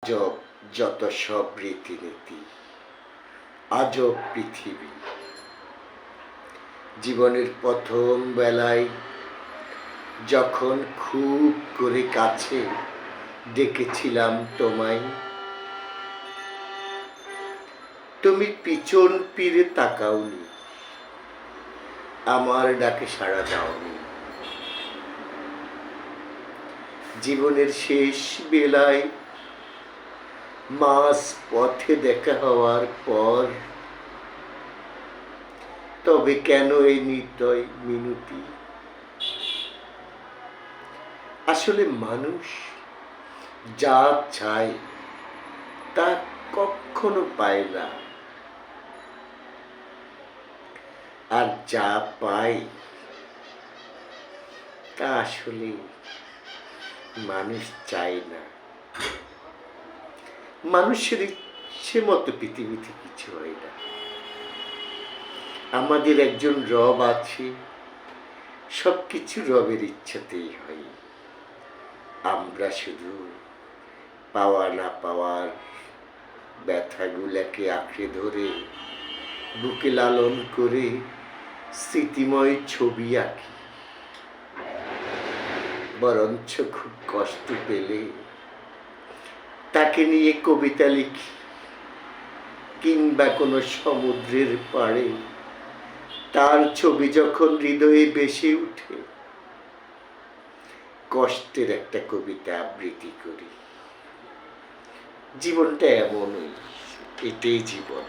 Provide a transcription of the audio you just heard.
আজব যত সব রীতিনীতি, আজব পৃথিবী। জীবনের প্রথম বেলায় যখন খুব করে কাছে ডেকেছিলাম তোমায়, তুমি পিছন ফিরে তাকাওনি, আমার ডাকে সাড়া দাওনি। জীবনের শেষ বেলায় মাঝ পথে দেখা হওয়ার পর তবে কেন এই নির্দয় মিনতি? আসলে মানুষ যা চায় তা কখনো পায় না, আর যা পায় তা আসলে মানুষ চায় না। মানুষের ইচ্ছে মতো পৃথিবীতে কিছু হয় না। আমাদের একজন রব আছে, সবকিছু রবের ইচ্ছাতেই হয়। আমরা শুধু পাওয়া না পাওয়ার ব্যথাগুলাকে আঁকড়ে ধরে বুকে লালন করে স্মৃতিময় ছবি আঁকি। বরঞ্চ খুব কষ্ট পেলে তাকে নিয়ে কবিতা লিখি, কিংবা কোনো সমুদ্রের পাড়ে তার ছবি যখন হৃদয়ে ভেসে উঠে কষ্টের একটা কবিতা আবৃত্তি করি। জীবনটা এমনই, এটাই জীবন।